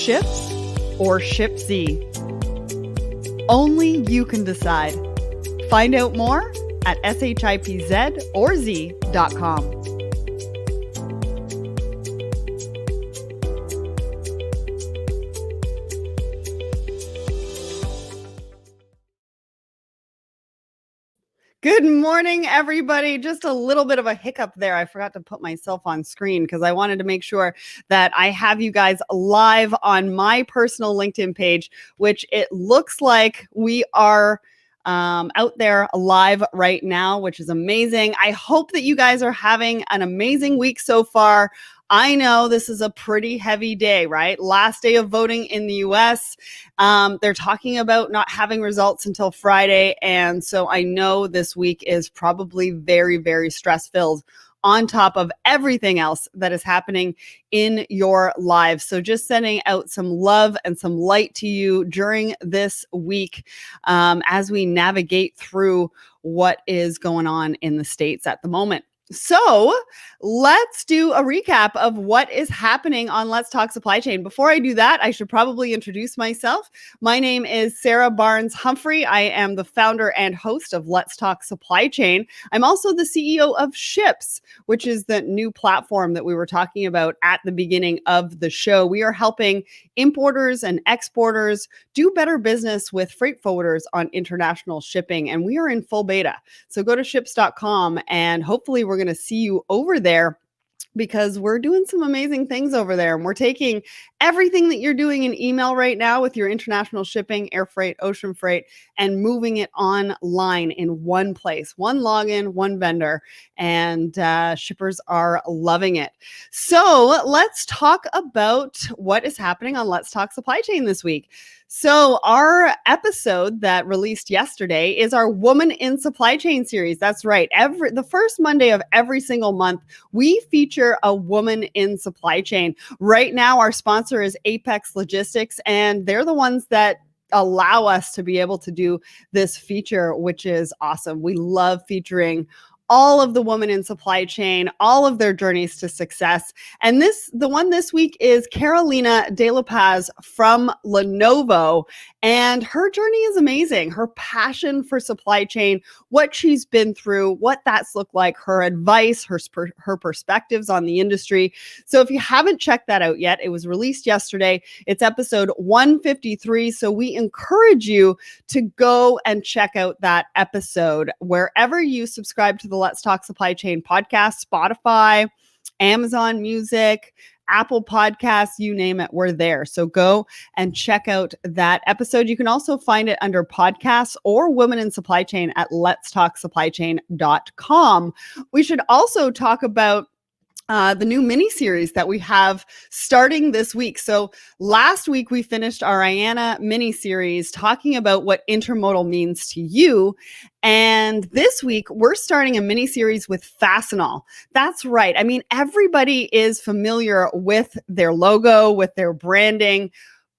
Ships or Shipsy? Only you can decide. Find out more at shipzorz.com. Good morning, everybody. Just a little bit of a hiccup there. I forgot to put myself on screen because I wanted to make sure that I have you guys live on my personal LinkedIn page, which it looks like we are out there live right now, which is amazing. I hope that you guys are having an amazing week so far. I know this is a pretty heavy day, right? Last day of voting in the US. They're talking about not having results until Friday. And so I know this week is probably very, very stress-filled on top of everything else that is happening in your lives. So just sending out some love and some light to you during this week as we navigate through what is going on in the States at the moment. So let's do a recap of what is happening on Let's Talk Supply Chain. Before I do that, I should probably introduce myself. My name is Sarah Barnes-Humphrey. I am the founder and host of Let's Talk Supply Chain. I'm also the CEO of Ships, which is the new platform that we were talking about at the beginning of the show. We are helping importers and exporters do better business with freight forwarders on international shipping, and we are in full beta. So go to ships.com and hopefully we're going to see you over there because we're doing some amazing things over there. And we're taking everything that you're doing in email right now with your international shipping, air freight, ocean freight, and moving it online in one place, one login, one vendor, and shippers are loving it. So let's talk about what is happening on Let's Talk Supply Chain this week. So our episode that released yesterday is our Woman in Supply Chain series. That's right. The first Monday of every single month, we feature a woman in supply chain. Right now, our sponsor is Apex Logistics, and they're the ones that allow us to be able to do this feature, which is awesome. We love featuring all of the women in supply chain, all of their journeys to success. And the one this week is Carolina De La Paz from Lenovo. And her journey is amazing. Her passion for supply chain, what she's been through, what that's looked like, her advice, her perspectives on the industry. So if you haven't checked that out yet, it was released yesterday. It's episode 153. So we encourage you to go and check out that episode wherever you subscribe to the Let's Talk Supply Chain podcast, Spotify, Amazon Music, Apple Podcasts, you name it, we're there. So go and check out that episode. You can also find it under podcasts or Women in Supply Chain at letstalksupplychain.com. We should also talk about the new mini series that we have starting this week. So last week we finished our IANA mini series talking about what intermodal means to you. And this week we're starting a mini series with Fastenal. That's right. I mean, everybody is familiar with their logo, with their branding,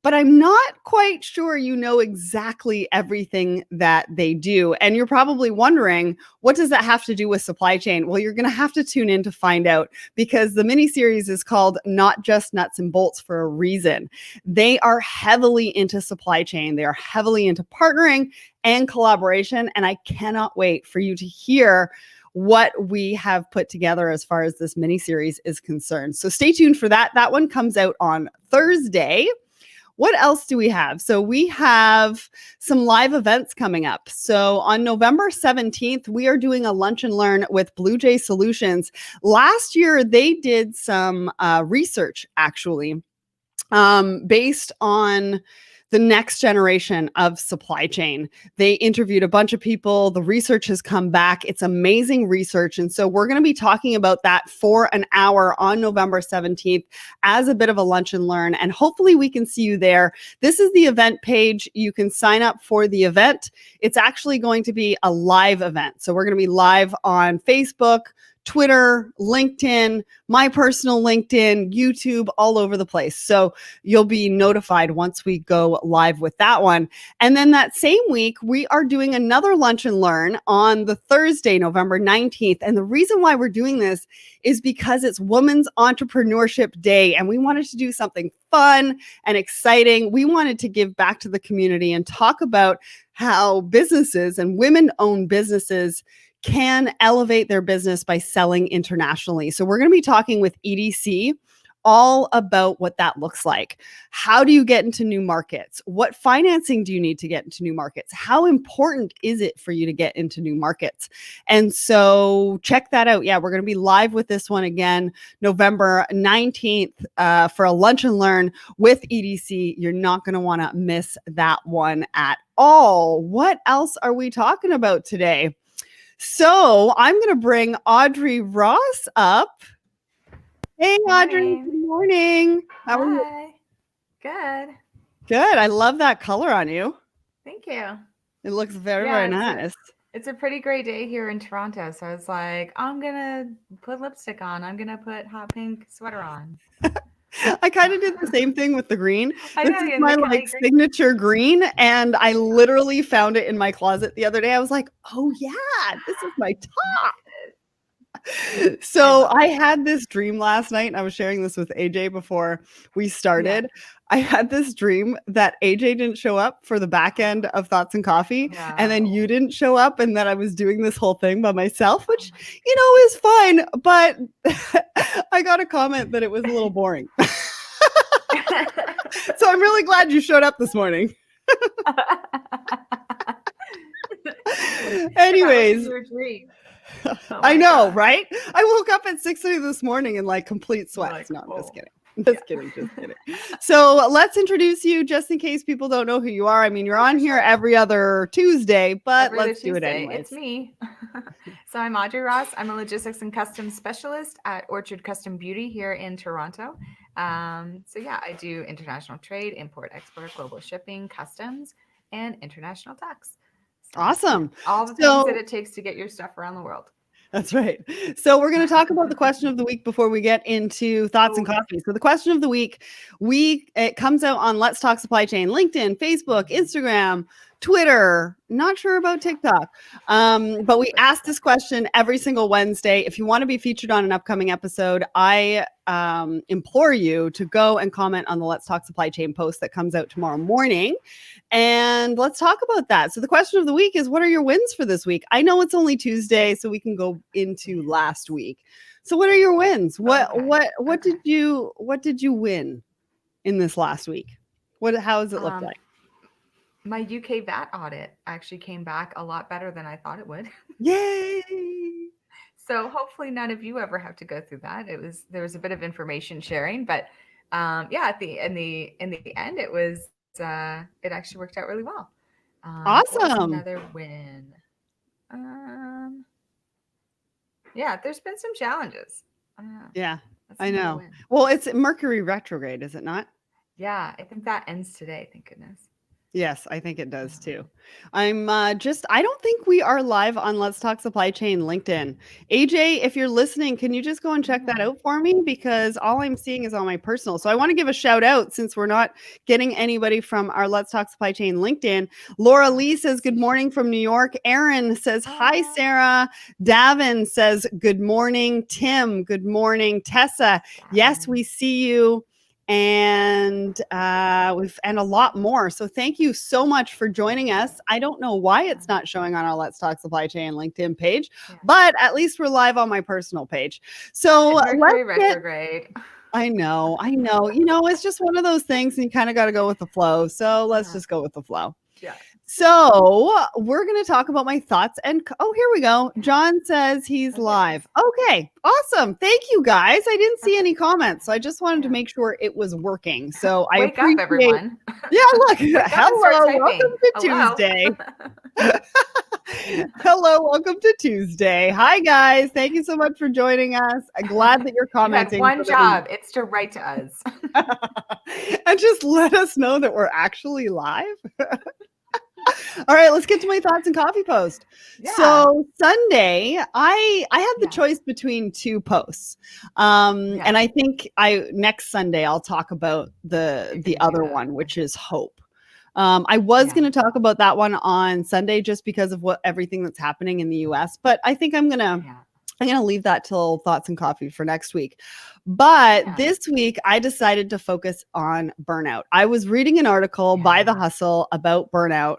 but I'm not quite sure you know exactly everything that they do. And you're probably wondering, what does that have to do with supply chain? Well, you're going to have to tune in to find out, because the mini-series is called Not Just Nuts and Bolts for a reason. They are heavily into supply chain. They are heavily into partnering and collaboration. And I cannot wait for you to hear what we have put together as far as this mini-series is concerned. So stay tuned for that. That one comes out on Thursday. What else do we have? So we have some live events coming up. So on November 17th, we are doing a lunch and learn with Blue Jay Solutions. Last year, they did some research, actually, based on the next generation of supply chain. They interviewed a bunch of people. The research has come back. It's amazing research. And so we're going to be talking about that for an hour on November 17th as a bit of a lunch and learn. And hopefully we can see you there. This is the event page. You can sign up for the event. It's actually going to be a live event. So we're going to be live on Facebook, Twitter, LinkedIn, my personal LinkedIn, YouTube, all over the place. So you'll be notified once we go live with that one. And then that same week, we are doing another Lunch and Learn on the Thursday, November 19th. And the reason why we're doing this is because it's Women's Entrepreneurship Day, and we wanted to do something fun and exciting. We wanted to give back to the community and talk about how businesses and women-owned businesses can elevate their business by selling internationally. So we're going to be talking with EDC all about what that looks like. How do you get into new markets? What financing do you need to get into new markets? How important is it for you to get into new markets? And so check that out. Yeah, we're going to be live with this one again, November 19th for a Lunch and Learn with EDC. You're not going to want to miss that one at all. What else are we talking about today? So I'm going to bring Audrey Ross up. Hey, Audrey. Good morning. How are you? Good. Good. I love that color on you. Thank you. It looks very nice. It's a pretty great day here in Toronto. So I was like, I'm going to put lipstick on. I'm going to put hot pink sweater on. I kind of did the same thing with the green. This is my signature green. And I Yeah. literally found it in my closet the other day. I was like, oh yeah, this is my top. So I had this dream last night, and I was sharing this with AJ before we started. Yeah. I had this dream that AJ didn't show up for the back end of Thoughts and Coffee, and then you didn't show up, and that I was doing this whole thing by myself, which, you know, is fine. But I got a comment that it was a little boring. So I'm really glad you showed up this morning. Anyways. Your dream. Oh I know, God. Right? I woke up at 6:30 this morning in like complete sweats. No, I'm just kidding. Just kidding. So let's introduce you just in case people don't know who you are. I mean, you're on here every other Tuesday, but let's do it anyways. It's me. So I'm Audrey Ross. I'm a logistics and customs specialist at Orchard Custom Beauty here in Toronto. So yeah, I do international trade, import, export, global shipping, customs, and international tax. Awesome. All the things that it takes to get your stuff around the world. That's right. So we're going to talk about the question of the week before we get into Thoughts and Coffee. So the question of the week, it comes out on Let's Talk Supply Chain, LinkedIn, Facebook, Instagram, Twitter. Not sure about TikTok. But we ask this question every single Wednesday. If you want to be featured on an upcoming episode, I implore you to go and comment on the Let's Talk Supply Chain post that comes out tomorrow morning. And let's talk about that. So the question of the week is, what are your wins for this week? I know it's only Tuesday, so we can go into last week. So what are your wins? What did you win in this last week? How does it look like? My UK VAT audit actually came back a lot better than I thought it would. Yay! So hopefully none of you ever have to go through that. There was a bit of information sharing, but in the end it was it actually worked out really well. Awesome. Another win. Yeah, there's been some challenges. Yeah, I know. Well, it's Mercury retrograde, is it not? Yeah, I think that ends today. Thank goodness. Yes, I think it does too. I don't think we are live on Let's Talk Supply Chain LinkedIn. AJ, if you're listening, can you just go and check that out for me? Because all I'm seeing is on my personal. So I want to give a shout out since we're not getting anybody from our Let's Talk Supply Chain LinkedIn. Laura Lee says, good morning from New York. Aaron says, hi, Sarah. Davin says, good morning. Tim, good morning. Tessa, yes, we see you. And a lot more. So thank you so much for joining us. I don't know why it's not showing on our Let's Talk Supply Chain LinkedIn page, but at least we're live on my personal page. So retrograde. I know. You know, it's just one of those things, and you kind of got to go with the flow. So let's just go with the flow. Yeah. So we're going to talk about my thoughts. And here we go. John says he's live. Okay, awesome. Thank you, guys. I didn't see any comments, so I just wanted to make sure it was working. So I appreciate. Wake up, everyone. Yeah, look. Hello, welcome to Tuesday. Hello, welcome to Tuesday. Hi, guys. Thank you so much for joining us. I'm glad that you're commenting. You have one job. It's to write to us. And just let us know that we're actually live. All right, let's get to my thoughts and coffee post. Yeah. So Sunday, I had the Yeah. choice between two posts. Yeah. And I think next Sunday I'll talk about the You're gonna do other that. one, which is hope. I was Yeah. going to talk about that one on Sunday just because of everything that's happening in the US, but I think I'm going to leave that till thoughts and coffee for next week. But Yeah. this week, I decided to focus on burnout. I was reading an article by The Hustle about burnout,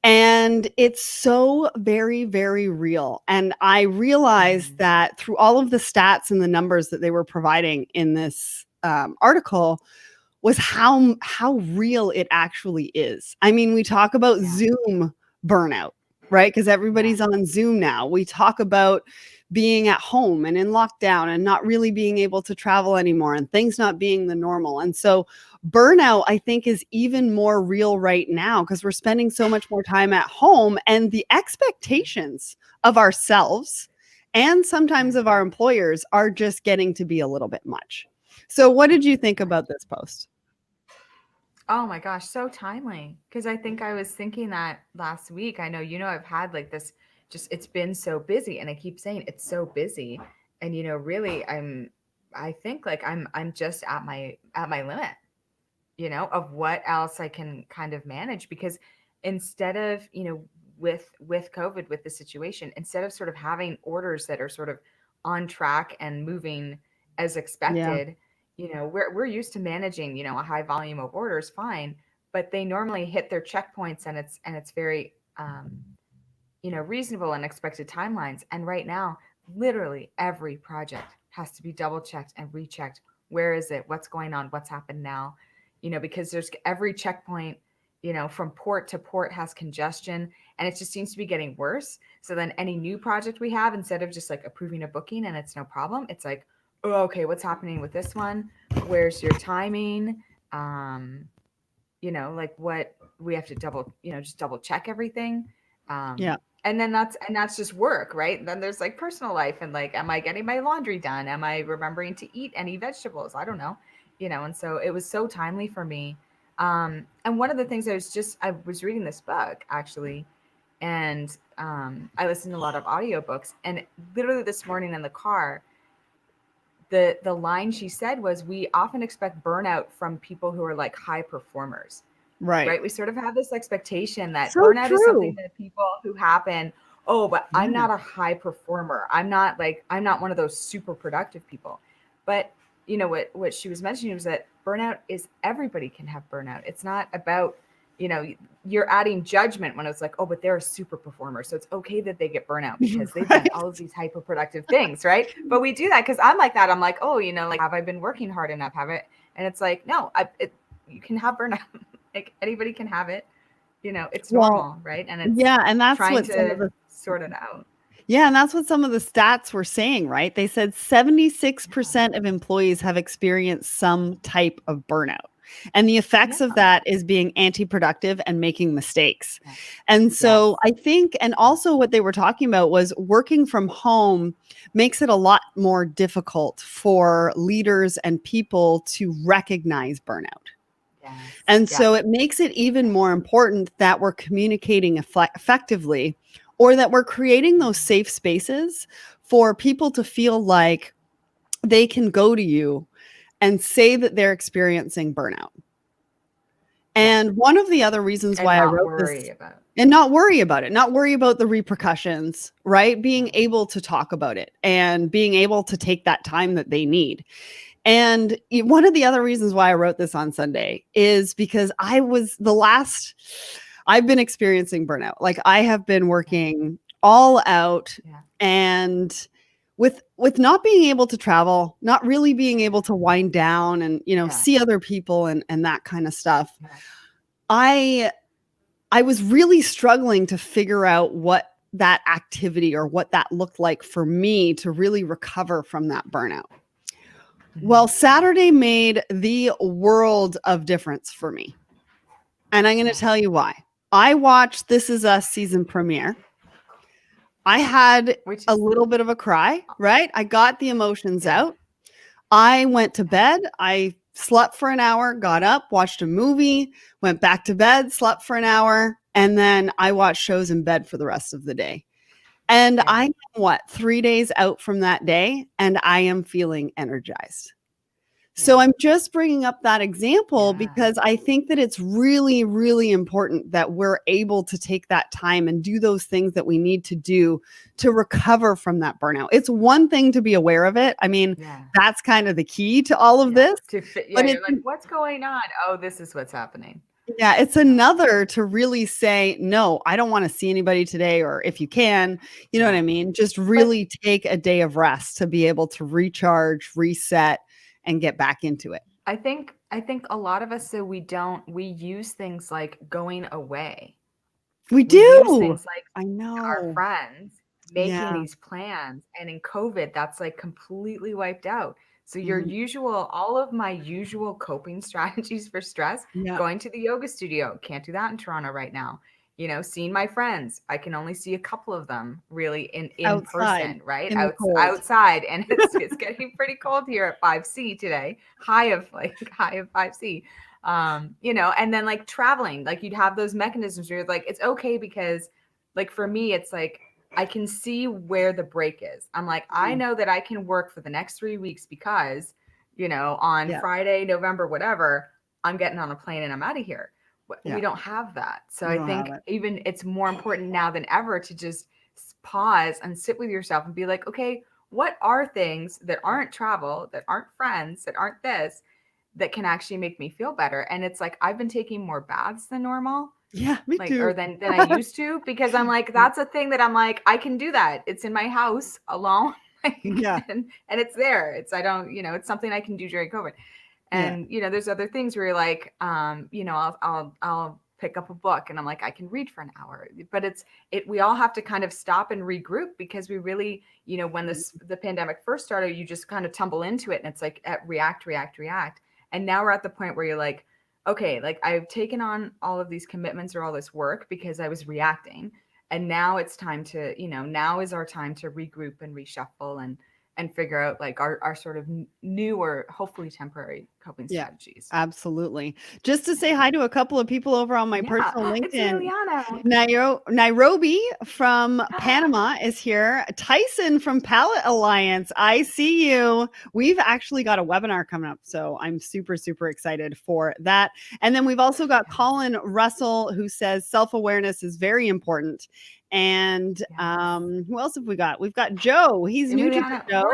and it's so very, very real. And I realized that through all of the stats and the numbers that they were providing in this article was how real it actually is. I mean, we talk about Zoom burnout, right? Because everybody's on Zoom now. We talk about being at home and in lockdown and not really being able to travel anymore and things not being the normal. And so burnout, I think, is even more real right now because we're spending so much more time at home, and the expectations of ourselves and sometimes of our employers are just getting to be a little bit much. So what did you think about this post? Oh my gosh, so timely. Because I think I was thinking that last week. I know, I've had like this, just it's been so busy, and I keep saying it's so busy. And really, I think like I'm just at my limit, of what else I can kind of manage. Because instead of, with COVID, with the situation, instead of sort of having orders that are sort of on track and moving as expected, we're used to managing, a high volume of orders, fine, but they normally hit their checkpoints, and it's very reasonable and expected timelines. And right now, literally every project has to be double checked and rechecked. Where is it? What's going on? What's happened now? Because there's every checkpoint, from port to port has congestion, and it just seems to be getting worse. So then any new project we have, instead of just like approving a booking and it's no problem, it's like, oh, okay, what's happening with this one? Where's your timing? Like what we have to just double check everything. And then that's just work, right? And then there's like personal life, and like, am I getting my laundry done? Am I remembering to eat any vegetables? I don't know, and so it was so timely for me. And one of the things I was reading this book actually, and I listened to a lot of audiobooks, and literally this morning in the car, the line she said was, we often expect burnout from people who are like high performers. Right. We sort of have this expectation that burnout is something that people who happen, but I'm not a high performer. I'm not one of those super productive people. But what she was mentioning was that burnout is, everybody can have burnout. It's not about, you're adding judgment when it's like, but they're a super performer, so it's okay that they get burnout because they've done all of these hyper productive things, right? But we do that because I'm like that. I'm like, like, have I been working hard enough? Have it? And it's like, no, you can have burnout. Like anybody can have it, it's normal, right? And it's and that's trying what to sort it out. Yeah, and that's what some of the stats were saying, right? They said 76% of employees have experienced some type of burnout. And the effects of that is being anti-productive and making mistakes. And so I think, and also what they were talking about was working from home makes it a lot more difficult for leaders and people to recognize burnout. And so it makes it even more important that we're communicating effectively, or that we're creating those safe spaces for people to feel like they can go to you and say that they're experiencing burnout. And one of the other reasons why I wrote this, and not worry about it, not worry about the repercussions, right? Being able to talk about it and being able to take that time that they need. And one of the other reasons why I wrote this on Sunday is because I've been experiencing burnout. Like I have been working all out, and with not being able to travel, not really being able to wind down and, see other people and that kind of stuff. I was really struggling to figure out what that activity or what that looked like for me to really recover from that burnout. Well, Saturday made the world of difference for me. And I'm going to tell you why. I watched This Is Us season premiere. I had a little bit of a cry, right? I got the emotions out. I went to bed. I slept for an hour, got up, watched a movie, went back to bed, slept for an hour, and then I watch shows in bed for the rest of the day. And Yeah. I am 3 days out from that day, and I am feeling energized. So Yeah. I'm just bringing up that example Yeah. because I think that it's really, really important that we're able to take that time and do those things that we need to do to recover from that burnout. It's one thing to be aware of it. I mean, Yeah. that's kind of the key to all of this. But You're like, what's going on? Oh, this is what's happening. yeah, it's another to really say, no, I don't want to see anybody today. Or if you can, you know what I mean? Just really take a day of rest to be able to recharge, reset, and get back into it. I think a lot of us, so we use things like going away. We We do. use things like I our know. friends making Yeah. these plans, and in COVID, that's like completely wiped out. So Mhm. all of my usual coping strategies for stress, Yeah. going to the yoga studio, can't do that in Toronto right now. Seeing my friends, I can only see a couple of them really in Outside person, right? in the cold. Outside, and it's getting pretty cold here at 5C today, high of 5C. And then like traveling, like you'd have those mechanisms where you're like, it's okay because like for me, it's like I can see where the break is. I'm like, I know that I can work for the next 3 weeks because, on Yeah. Friday, November, whatever, I'm getting on a plane and I'm out of here. Yeah. We don't have that. So We I don't think have it. even it's more important now than ever to just pause and sit with yourself and be like, okay, what are things that aren't travel, that aren't friends, that aren't this, that can actually make me feel better? And it's like I've been taking more baths than normal, Yeah, me like, too. or than I used to, because I'm like, that's a thing that I'm like, I can do that. It's in my house alone. Like, Yeah. and it's there. I don't, it's something I can do during COVID. Yeah. And, there's other things where you're like, I'll pick up a book and I'm like, I can read for an hour, but we all have to kind of stop and regroup because we really, when the pandemic first started, you just kind of tumble into it and it's like react. And now we're at the point where you're like, okay, like I've taken on all of these commitments or all this work because I was reacting. And now it's time to, now is our time to regroup and reshuffle and figure out like our sort of new or hopefully temporary coping Yeah. strategies. Absolutely. Just to say hi to a couple of people over on my personal It's LinkedIn. Liliana. Nairobi from Panama is here. Tyson from Palette Alliance. I see you. We've actually got a webinar coming up, so I'm super, super excited for that. And then we've also got Colin Russell who says self-awareness is very important. And who else have we got? We've got Joe. He's new to the show.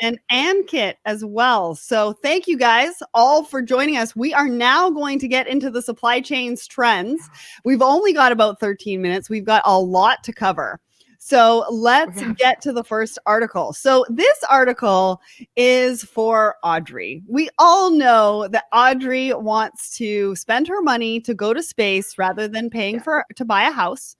And Ankit as well. So thank you guys all for joining us. We are now going to get into the supply chains trends. We've only got about 13 minutes. We've got a lot to cover. So let's get to the first article. So this article is for Audrey. We all know that Audrey wants to spend her money to go to space rather than paying to buy a house.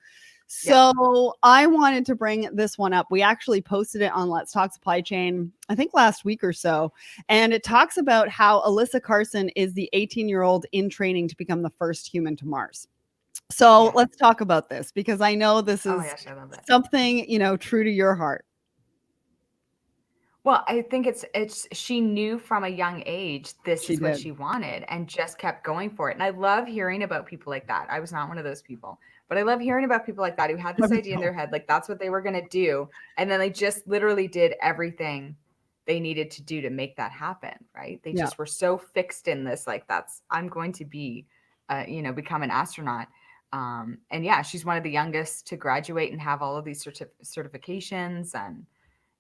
So I wanted to bring this one up. We actually posted it on Let's Talk Supply Chain, I think last week or so. And it talks about how Alyssa Carson is the 18-year-old in training to become the first human to Mars. So let's talk about this because I know this is something, true to your heart. Well, I think she knew from a young age this is what she wanted and just kept going for it. And I love hearing about people like that. I was not one of those people, but I love hearing about people like that who had this idea in their head, like that's what they were going to do. And then they just literally did everything they needed to do to make that happen, right? They just were so fixed in this, like I'm going to be, become an astronaut. And she's one of the youngest to graduate and have all of these certifications and,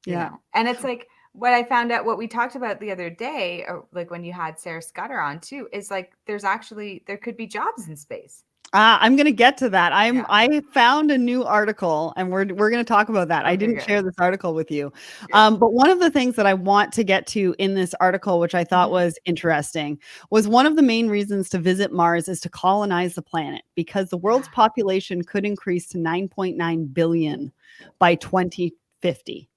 and it's like, what I found out, what we talked about the other day, like when you had Sarah Scudder on too, is like there could be jobs in space. I'm going to get to that. I found a new article and we're going to talk about that. Okay, I didn't share this article with you. But one of the things that I want to get to in this article, which I thought was interesting, was one of the main reasons to visit Mars is to colonize the planet because the world's population could increase to 9.9 billion by 2050.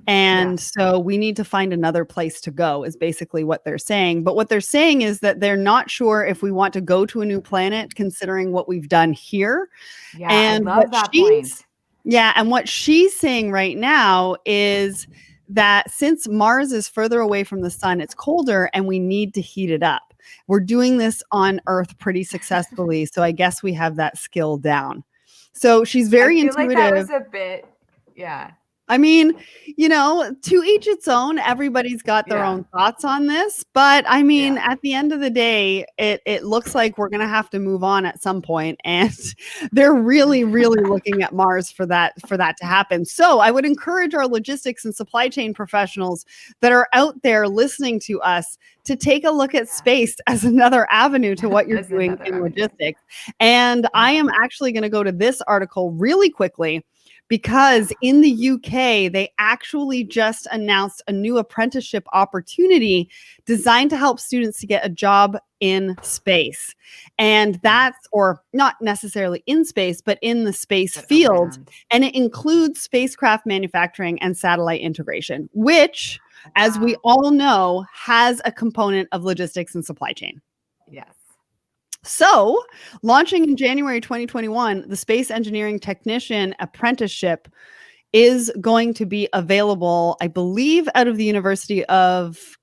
And so we need to find another place to go is basically what they're saying. But what they're saying is that they're not sure if we want to go to a new planet, considering what we've done here. Yeah, and I love that point. Yeah. And what she's saying right now is that since Mars is further away from the sun, it's colder and we need to heat it up. We're doing this on Earth pretty successfully. So I guess we have that skill down. So she's very I feel intuitive. like that was a bit, yeah. I mean, to each its own. Everybody's got their own thoughts on this. But I mean, at the end of the day, it looks like we're going to have to move on at some point. And they're really, really looking at Mars for that to happen. So I would encourage our logistics and supply chain professionals that are out there listening to us to take a look at space as another avenue to what you're doing in logistics. And I am actually going to go to this article really quickly, because in the UK, they actually just announced a new apprenticeship opportunity designed to help students to get a job in space. And that's, or not necessarily in space, but in the space field. And it includes spacecraft manufacturing and satellite integration, which, as we all know, has a component of logistics and supply chain. Yes. So, launching in January 2021, the Space Engineering Technician Apprenticeship is going to be available, I believe, out of the University of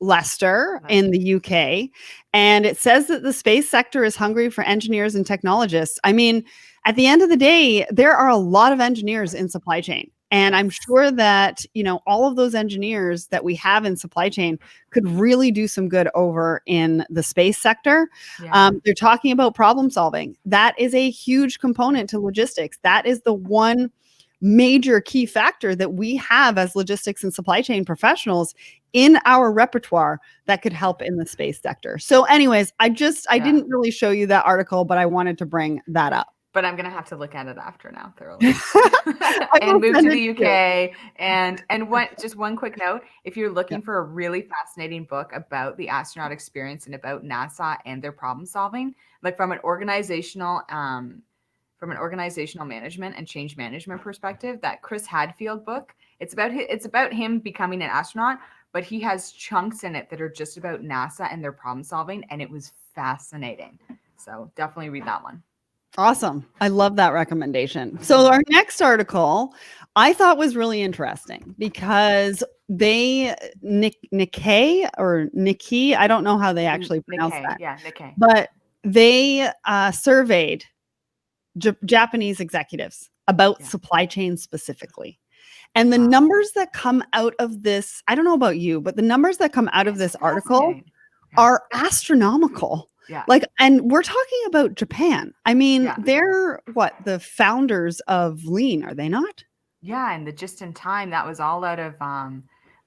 Leicester in the UK. And it says that the space sector is hungry for engineers and technologists. I mean, at the end of the day, there are a lot of engineers in supply chain. And I'm sure that, all of those engineers that we have in supply chain could really do some good over in the space sector. They're talking about problem solving. That is a huge component to logistics. That is the one major key factor that we have as logistics and supply chain professionals in our repertoire that could help in the space sector. So anyways, I didn't really show you that article, but I wanted to bring that up. But I'm gonna have to look at it after now thoroughly, and move to the UK. And just one quick note: if you're looking for a really fascinating book about the astronaut experience and about NASA and their problem solving, like from an organizational management and change management perspective, that Chris Hadfield book, it's about him becoming an astronaut, but he has chunks in it that are just about NASA and their problem solving, and it was fascinating. So definitely read that one. Awesome. I love that recommendation. So our next article I thought was really interesting because they, Nikkei, I don't know how they actually pronounce that. Yeah, Nikkei. But they surveyed Japanese executives about supply chain specifically. And the numbers that come out of this, I don't know about you, but the numbers that come out of this article are astronomical. Yeah. And we're talking about Japan. I mean, they're the founders of Lean, are they not? Yeah. And the just in time, that was all out of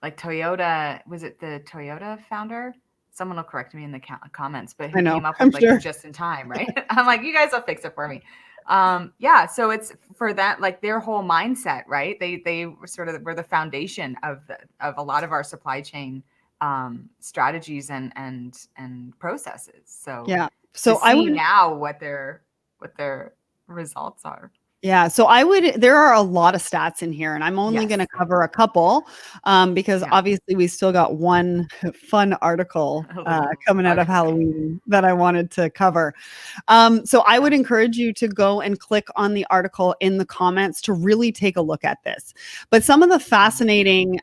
Toyota. Was it the Toyota founder? Someone will correct me in the comments, but who came up with the just in time, right? I'm like, you guys will fix it for me. So it's for that, their whole mindset, right? They were the foundation of a lot of our supply chain strategies and processes. So I would now what their results are. Yeah. So there are a lot of stats in here, and I'm only going to cover a couple because obviously we still got one fun article coming out of Halloween that I wanted to cover. So I would encourage you to go and click on the article in the comments to really take a look at this. But some of the fascinating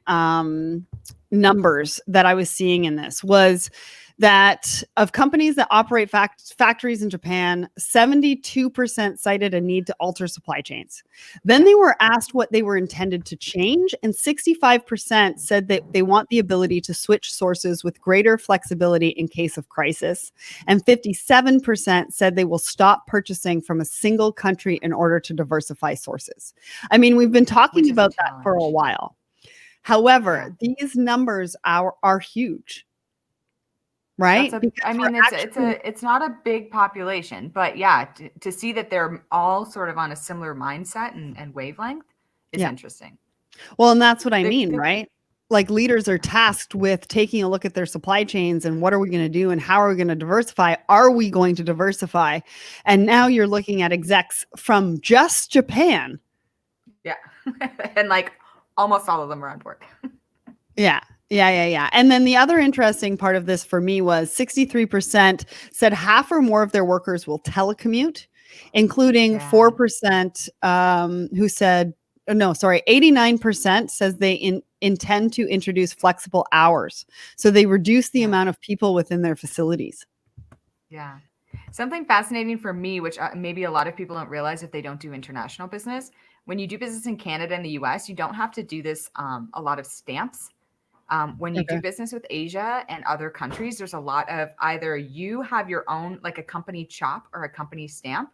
numbers that I was seeing in this was that of companies that operate factories in Japan, 72% cited a need to alter supply chains. Then they were asked what they were intended to change, and 65% said that they want the ability to switch sources with greater flexibility in case of crisis. And 57% said they will stop purchasing from a single country in order to diversify sources. I mean, we've been talking about that for a while. However, these numbers are huge. Right. It's not a big population, but to see that they're all sort of on a similar mindset and wavelength is interesting. Well, and that's what I mean, right? Like leaders are tasked with taking a look at their supply chains and what are we going to do and how are we going to diversify? Are we going to diversify? And now you're looking at execs from just Japan. Yeah. And almost all of them are on board. Yeah. And then the other interesting part of this for me was 63% said half or more of their workers will telecommute, including 4% who said, 89% says they intend to introduce flexible hours. So they reduce the amount of people within their facilities. Yeah. Something fascinating for me, which maybe a lot of people don't realize if they don't do international business, when you do business in Canada and the US, you don't have to do this a lot of stamps. When you do business with Asia and other countries, there's a lot of either you have your own, like a company chop or a company stamp.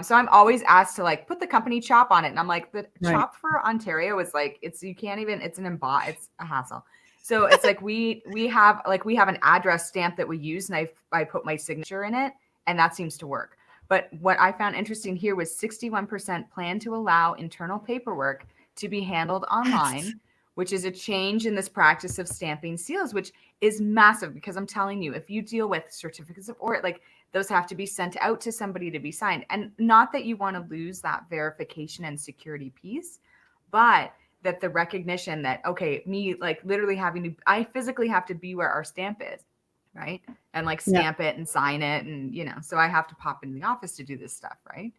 So I'm always asked to like put the company chop on it. And I'm like, the chop for Ontario is like, you can't even, it's it's a hassle. So it's like we have an address stamp that we use, and I put my signature in it, and that seems to work. But what I found interesting here was 61% plan to allow internal paperwork to be handled online, which is a change in this practice of stamping seals, which is massive, because I'm telling you, if you deal with certificates of origin, like those have to be sent out to somebody to be signed. And not that you want to lose that verification and security piece, but that the recognition that, okay, me like literally I physically have to be where our stamp is, right? And like stamp it and sign it. And, so I have to pop into the office to do this stuff, right?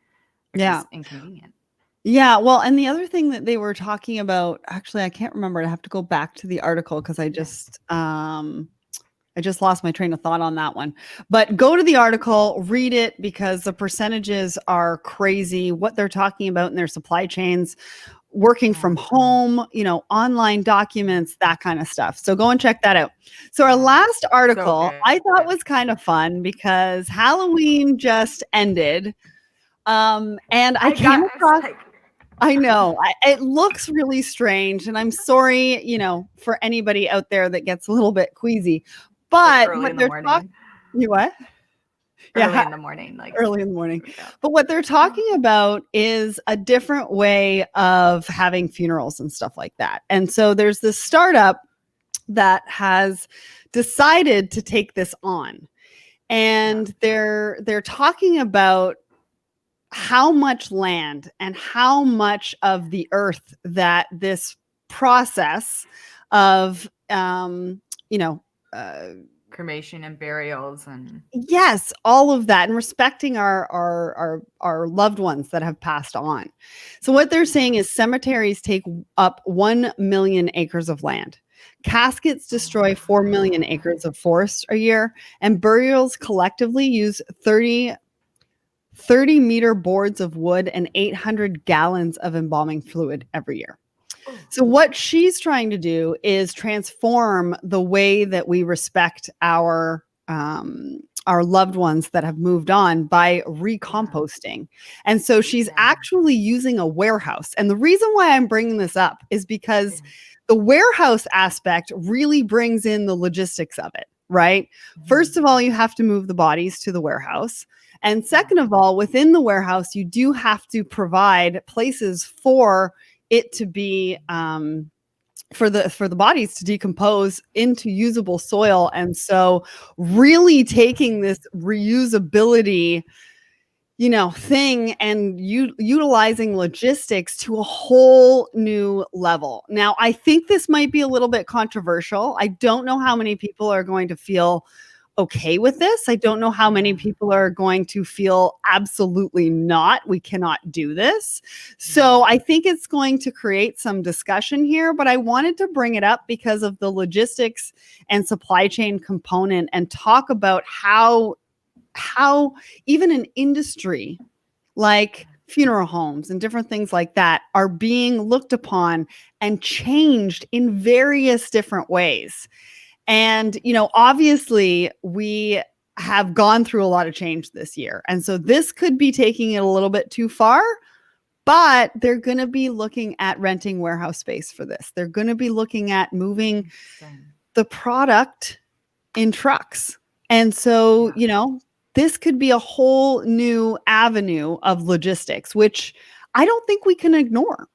Which is inconvenient. Yeah. Well, and the other thing that they were talking about, actually, I can't remember. I have to go back to the article because I just lost my train of thought on that one. But go to the article, read it, because the percentages are crazy. What they're talking about in their supply chains, working from home, online documents, that kind of stuff. So go and check that out. So our last article I thought was kind of fun because Halloween just ended. And I came across, I know it looks really strange, and I'm sorry, for anybody out there that gets a little bit queasy, but early in the morning. You what? Early in the morning, like early in the morning. But what they're talking about is a different way of having funerals and stuff like that. And so there's this startup that has decided to take this on, and they're talking about how much land and how much of the earth that this process of cremation and burials and all of that, and respecting our loved ones that have passed on. So what they're saying is cemeteries take up 1 million acres of land. Caskets destroy 4 million acres of forest a year, and burials collectively use 30-meter boards of wood and 800 gallons of embalming fluid every year. So what she's trying to do is transform the way that we respect our loved ones that have moved on by recomposting. And so she's actually using a warehouse. And the reason why I'm bringing this up is because the warehouse aspect really brings in the logistics of it, right? First of all, you have to move the bodies to the warehouse. And second of all, within the warehouse, you do have to provide places for it to be for the bodies to decompose into usable soil. And so really taking this reusability thing and utilizing logistics to a whole new level. Now, I think this might be a little bit controversial. I don't know how many people are going to feel okay with this. I don't know how many people are going to feel absolutely not. We cannot do this. So I think it's going to create some discussion here, but I wanted to bring it up because of the logistics and supply chain component, and talk about how even an industry like funeral homes and different things like that are being looked upon and changed in various different ways. And, obviously we have gone through a lot of change this year. And so this could be taking it a little bit too far, but they're going to be looking at renting warehouse space for this. They're going to be looking at moving the product in trucks. And so, this could be a whole new avenue of logistics, which I don't think we can ignore.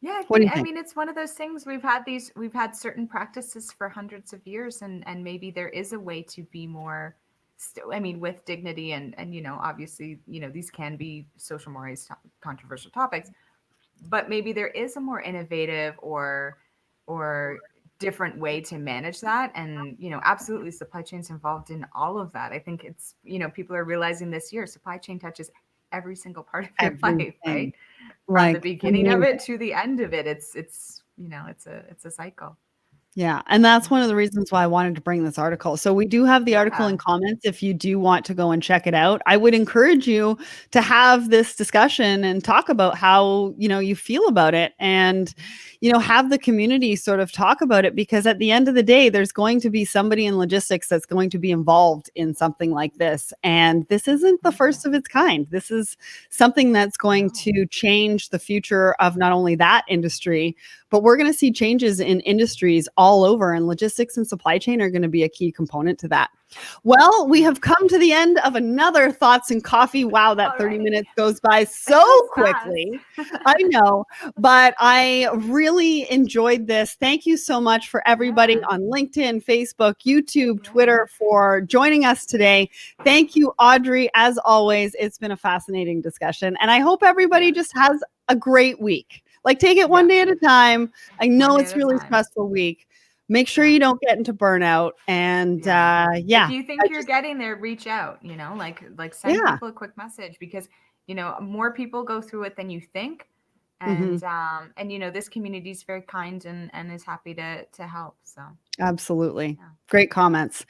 Yeah, I mean, it's one of those things. We've had certain practices for hundreds of years, and maybe there is a way to be more, with dignity and obviously, these can be social mores, controversial topics, but maybe there is a more innovative or different way to manage that. And, absolutely supply chain's involved in all of that. I think it's, people are realizing this year, supply chain touches every single part of your life, right? From the beginning of it to the end of it, it's it's a cycle. Yeah. And that's one of the reasons why I wanted to bring this article. So we do have the article in Yeah. comments if you do want to go and check it out. I would encourage you to have this discussion and talk about how, you feel about it and, have the community sort of talk about it, because at the end of the day, there's going to be somebody in logistics that's going to be involved in something like this. And this isn't the first of its kind. This is something that's going to change the future of not only that industry, but we're going to see changes in industries all over, and logistics and supply chain are going to be a key component to that. Well, we have come to the end of another Thoughts and Coffee. Wow, that 30 minutes goes by so quickly. I know, but I really enjoyed this. Thank you so much for everybody on LinkedIn, Facebook, YouTube, Twitter for joining us today. Thank you, Audrey. As always, it's been a fascinating discussion, and I hope everybody just has a great week. Like, take it one day at a time. I know it's really stressful week. Make sure you don't get into burnout. And if you think you're getting there, reach out, like send people a quick message, because, more people go through it than you think. And, this community is very kind and is happy to help. So absolutely. Great comments.